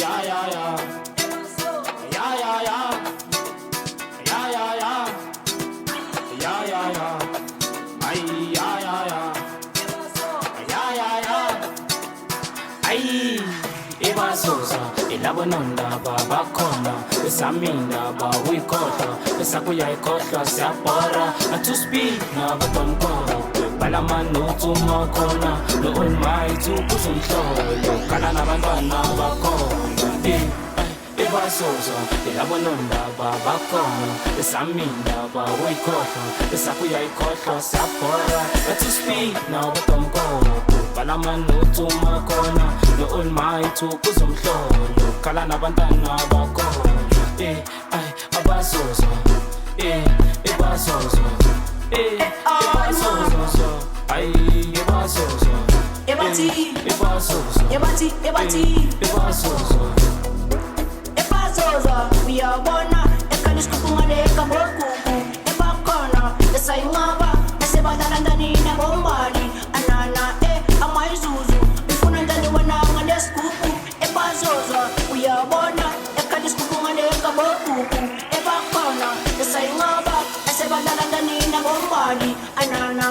yeah, yeah, yeah. Yeah, yeah, yeah. Yeah, yeah, yeah. Yeah, yeah, yeah. Ay, yeah, yeah, yeah. Yeah, yeah, yeah. Ay, ibazuza ilabonondaba bakhona besamindaba uyikhohlwa besakuyayikhohlwa siyabhora atuspeak nabadomkolo balamanotsi umakhona no-olmight ukuzumhlolo kala nabantwana bakhona ibazuza ilabonondaba bakhona besamindaba uyikhohlwa besakuyayikhohlwa siyabhora atuspeak nabadomkolo balamanotsi umakhona no-olmight ukuzumhlolo kala nabantwana bakhona abazuza ibazuza ibazuza ay ibazuza ibazuza ibazuza uyabona ekanisikupungane kabokuku ebakhona esayingaba esebadalandani nabombali anana amayizuzu ifuna ntani wena nganesikuku ebazoza uyabona ekanisikupungane kabokuku ebakhona esayingaba esebadalandani nabombali anana